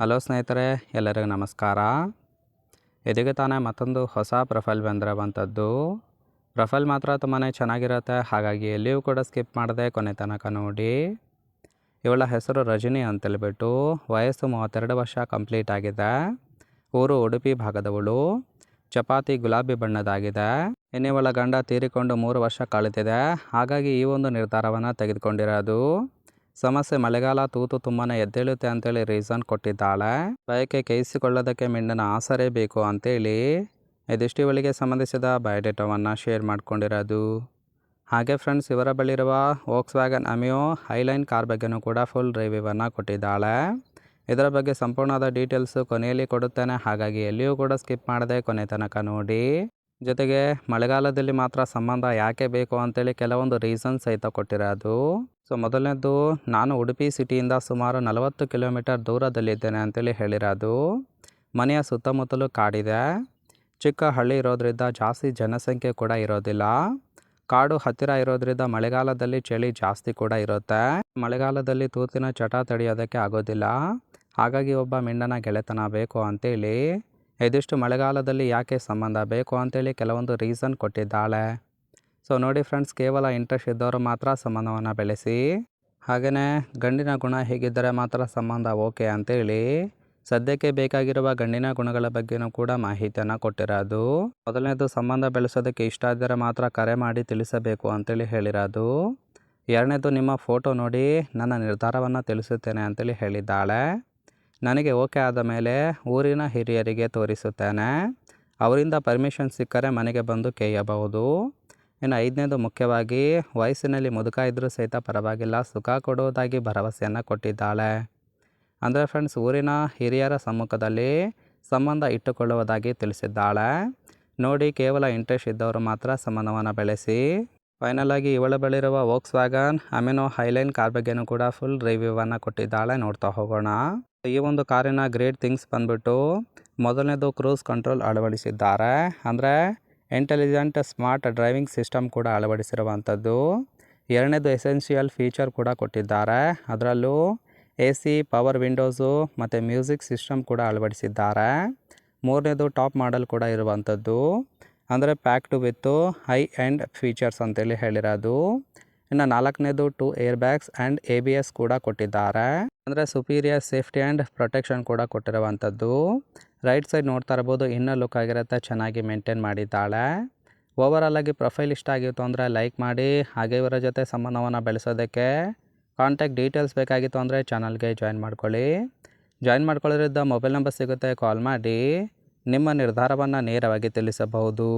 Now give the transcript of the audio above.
Hello ಸ್ನೇಹಿತರೆ, ಎಲ್ಲರಿಗೂ ನಮಸ್ಕಾರ. ಇದೀಗ ತಾನೇ ಮತ್ತೊಂದು ಹೊಸ ಪ್ರೊಫೈಲ್ ಬಂದಿರುವಂಥದ್ದು. ಪ್ರೊಫೈಲ್ ಮಾತ್ರ ತುಂಬಾ ಚೆನ್ನಾಗಿರುತ್ತೆ, ಹಾಗಾಗಿ ಎಲ್ಲಿಯೂ ಕೂಡ ಸ್ಕಿಪ್ ಮಾಡದೆ ಕೊನೆ ತನಕ ನೋಡಿ. ಇವಳ ಹೆಸರು ರಜನಿ ಅಂತೇಳ್ಬಿಟ್ಟು, ವಯಸ್ಸು 32 ವರ್ಷ ಕಂಪ್ಲೀಟ್ ಆಗಿದೆ. ಊರು ಉಡುಪಿ ಭಾಗದವಳು. ಚಪಾತಿ ಗುಲಾಬಿ ಬಣ್ಣದಾಗಿದೆ. ಇನ್ನಿವಳ ಗಂಡ ತೀರಿಕೊಂಡು 3 ವರ್ಷ ಕಳೆದಿದೆ, ಹಾಗಾಗಿ ಈ ಒಂದು ನಿರ್ಧಾರವನ್ನು ತೆಗೆದುಕೊಂಡಿರೋದು. ಸಮಸ್ಯೆ ಮಳೆಗಾಲ, ತೂತು ತುಂಬಾ ಎದ್ದೇಳುತ್ತೆ ಅಂತೇಳಿ ರೀಸನ್ ಕೊಟ್ಟಿದ್ದಾಳೆ. ಬಯಕೆ ಕೈಸಿಕೊಳ್ಳೋದಕ್ಕೆ ಮಿಂಡನ ಆಸರೆ ಬೇಕು ಅಂತೇಳಿ ಇದಿಷ್ಟು ಇವಳಿಗೆ ಸಂಬಂಧಿಸಿದ ಬಯೋಡೇಟಾವನ್ನು ಶೇರ್ ಮಾಡ್ಕೊಂಡಿರೋದು. ಹಾಗೆ ಫ್ರೆಂಡ್ಸ್, ಇವರ ಬಳಿರುವ ವೋಕ್ಸ್ವ್ಯಾಗನ್ ಅಮಿಯೋ ಹೈಲೈನ್ ಕಾರ್ ಬಗ್ಗೆನೂ ಕೂಡ ಫುಲ್ ರಿವ್ಯೂವನ್ನು ಕೊಟ್ಟಿದ್ದಾಳೆ. ಇದರ ಬಗ್ಗೆ ಸಂಪೂರ್ಣವಾದ ಡೀಟೇಲ್ಸು ಕೊನೆಯಲ್ಲಿ ಕೊಡುತ್ತೇನೆ, ಹಾಗಾಗಿ ಎಲ್ಲಿಯೂ ಕೂಡ ಸ್ಕಿಪ್ ಮಾಡದೆ ಕೊನೆ ತನಕ ನೋಡಿ. ಜೊತೆಗೆ ಮಳೆಗಾಲದಲ್ಲಿ ಮಾತ್ರ ಸಂಬಂಧ ಯಾಕೆ ಬೇಕು ಅಂತೇಳಿ ಕೆಲವೊಂದು ರೀಸನ್ಸ್ ಸಹಿತ ಕೊಟ್ಟಿರೋದು. ಸೊ ಮೊದಲನೇದು, ನಾನು ಉಡುಪಿ ಸಿಟಿಯಿಂದ ಸುಮಾರು 40 ಕಿಲೋಮೀಟರ್ ದೂರದಲ್ಲಿದ್ದೇನೆ ಅಂತೇಳಿ ಹೇಳಿರೋದು. ಮನೆಯ ಸುತ್ತಮುತ್ತಲೂ ಕಾಡಿದೆ. ಚಿಕ್ಕ ಹಳ್ಳಿ ಇರೋದ್ರಿಂದ ಜಾಸ್ತಿ ಜನಸಂಖ್ಯೆ ಕೂಡ ಇರೋದಿಲ್ಲ. ಕಾಡು ಹತ್ತಿರ ಇರೋದ್ರಿಂದ ಮಳೆಗಾಲದಲ್ಲಿ ಚಳಿ ಜಾಸ್ತಿ ಕೂಡ ಇರುತ್ತೆ. ಮಳೆಗಾಲದಲ್ಲಿ ತೂತಿನ ಚಟ ತಡೆಯೋದಕ್ಕೆ ಆಗೋದಿಲ್ಲ, ಹಾಗಾಗಿ ಒಬ್ಬ ಮಿಂಡನ ಗೆಳೆತನ ಬೇಕು ಅಂತೇಳಿ ಇದಿಷ್ಟು ಮಳೆಗಾಲದಲ್ಲಿ ಯಾಕೆ ಸಂಬಂಧ ಬೇಕು ಅಂತೇಳಿ ಕೆಲವೊಂದು ರೀಸನ್ ಕೊಟ್ಟಿದ್ದಾಳೆ. ಸೊ ನೋಡಿ ಫ್ರೆಂಡ್ಸ್, ಕೇವಲ ಇಂಟ್ರೆಸ್ಟ್ ಇದ್ದವರು ಮಾತ್ರ ಸಂಬಂಧವನ್ನು ಬೆಳೆಸಿ. ಹಾಗೆಯೇ ಗಂಡಿನ ಗುಣ ಹೇಗಿದ್ದರೆ ಮಾತ್ರ ಸಂಬಂಧ ಓಕೆ ಅಂತೇಳಿ ಸದ್ಯಕ್ಕೆ ಬೇಕಾಗಿರುವ ಗಂಡಿನ ಗುಣಗಳ ಬಗ್ಗೆನೂ ಕೂಡ ಮಾಹಿತಿಯನ್ನು ಕೊಟ್ಟಿರೋದು. ಮೊದಲನೇದು, ಸಂಬಂಧ ಬೆಳೆಸೋದಕ್ಕೆ ಇಷ್ಟ ಇದ್ದರೆ ಮಾತ್ರ ಕರೆ ಮಾಡಿ ತಿಳಿಸಬೇಕು ಅಂತೇಳಿ ಹೇಳಿರೋದು. ಎರಡನೇದು, ನಿಮ್ಮ ಫೋಟೋ ನೋಡಿ ನನ್ನ ನಿರ್ಧಾರವನ್ನು ತಿಳಿಸುತ್ತೇನೆ ಅಂತೇಳಿ ಹೇಳಿದ್ದಾಳೆ. ನನಗೆ ಓಕೆ ಆದ ಮೇಲೆ ಊರಿನ ಹಿರಿಯರಿಗೆ ತೋರಿಸುತ್ತೇನೆ, ಅವರಿಂದ ಪರ್ಮಿಷನ್ ಸಿಕ್ಕರೆ ಮನೆಗೆ ಬಂದು ಕೇಯಬಹುದು. ಇನ್ನು ಐದನೇದು, ಮುಖ್ಯವಾಗಿ ವಯಸ್ಸಿನಲ್ಲಿ ಮುದುಕ ಇದ್ದರೂ ಸಹಿತ ಪರವಾಗಿಲ್ಲ, ಸುಖ ಕೊಡುವುದಾಗಿ ಭರವಸೆಯನ್ನು ಕೊಟ್ಟಿದ್ದಾಳೆ. ಅಂದರೆ ಫ್ರೆಂಡ್ಸ್, ಊರಿನ ಹಿರಿಯರ ಸಮ್ಮುಖದಲ್ಲಿ ಸಂಬಂಧ ಇಟ್ಟುಕೊಳ್ಳುವುದಾಗಿ ತಿಳಿಸಿದ್ದಾಳೆ. ನೋಡಿ, ಕೇವಲ ಇಂಟ್ರೆಸ್ಟ್ ಇದ್ದವರು ಮಾತ್ರ ಸಂಬಂಧವನ್ನು ಬೆಳೆಸಿ. ಫೈನಲ್ ಆಗಿ ಇವಳ ಬಳಿರುವ ವೋಕ್ಸ್ವ್ಯಾಗನ್ ಅಮಿನೋ ಹೈಲೈನ್ ಕಾರ್ ಬಗ್ಗೆನೂ ಕೂಡ ಫುಲ್ ರಿವ್ಯೂವನ್ನು ಕೊಟ್ಟಿದ್ದಾಳೆ. ನೋಡ್ತಾ ಹೋಗೋಣ. ಈ ಒಂದು ಕಾರಿನ ಗ್ರೇಟ್ ಥಿಂಗ್ಸ್ ಬಂದ್ಬಿಟ್ಟು, ಮೊದಲನೇದು ಕ್ರೂಸ್ ಕಂಟ್ರೋಲ್ ಅಳವಡಿಸಿದ್ದಾರೆ. ಅಂದರೆ ಇಂಟೆಲಿಜೆಂಟ್ ಸ್ಮಾರ್ಟ್ ಡ್ರೈವಿಂಗ್ ಸಿಸ್ಟಮ್ ಕೂಡ ಅಳವಡಿಸಿರುವಂಥದ್ದು. ಎರಡನೇದು, ಎಸೆನ್ಷಿಯಲ್ ಫೀಚರ್ ಕೂಡ ಕೊಟ್ಟಿದ್ದಾರೆ. ಅದರಲ್ಲೂ AC, ಪವರ್ ವಿಂಡೋಸು ಮತ್ತು ಮ್ಯೂಸಿಕ್ ಸಿಸ್ಟಮ್ ಕೂಡ ಅಳವಡಿಸಿದ್ದಾರೆ. ಮೂರನೇದು, ಟಾಪ್ ಮಾಡೆಲ್ ಕೂಡ ಇರುವಂಥದ್ದು. ಅಂದರೆ ಪ್ಯಾಕ್ಟು ವಿತ್ತು ಹೈ ಎಂಡ್ ಫೀಚರ್ಸ್ ಅಂತೇಳಿ ಹೇಳಿರೋದು. ಇನ್ನು ನಾಲ್ಕನೇದು, 2 ಏರ್ ಬ್ಯಾಗ್ಸ್ ಆ್ಯಂಡ್ ABS ಕೂಡ ಕೊಟ್ಟಿದ್ದಾರೆ. ಅಂದರೆ ಸುಪೀರಿಯರ್ ಸೇಫ್ಟಿ ಆ್ಯಂಡ್ ಪ್ರೊಟೆಕ್ಷನ್ ಕೂಡ ಕೊಟ್ಟಿರುವಂಥದ್ದು. ರೈಟ್ ಸೈಡ್ ನೋಡ್ತಾ ಇರ್ಬೋದು, ಇನ್ನರ್ ಲುಕ್ ಆಗಿರುತ್ತೆ, ಚೆನ್ನಾಗಿ ಮೇಂಟೈನ್ ಮಾಡಿದ್ದಾಳೆ. ಓವರಾಲ್ ಆಗಿ ಪ್ರೊಫೈಲ್ ಇಷ್ಟ ಆಗಿತ್ತು ಅಂದರೆ ಲೈಕ್ ಮಾಡಿ. ಹಾಗೆ ಇವರ ಜೊತೆ ಸಂಬಂಧವನ್ನು ಬೆಳೆಸೋದಕ್ಕೆ ಕಾಂಟ್ಯಾಕ್ಟ್ ಡೀಟೇಲ್ಸ್ ಬೇಕಾಗಿತ್ತು ಅಂದರೆ ಚಾನಲ್ಗೆ ಜಾಯಿನ್ ಮಾಡ್ಕೊಳ್ಳಿ. ಜಾಯಿನ್ ಮಾಡ್ಕೊಳ್ಳೋದ್ರಿಂದ ಮೊಬೈಲ್ ನಂಬರ್ ಸಿಗುತ್ತೆ, ಕಾಲ್ ಮಾಡಿ ನಿಮ್ಮ ನಿರ್ಧಾರವನ್ನು ನೇರವಾಗಿ ತಿಳಿಸಬಹುದು.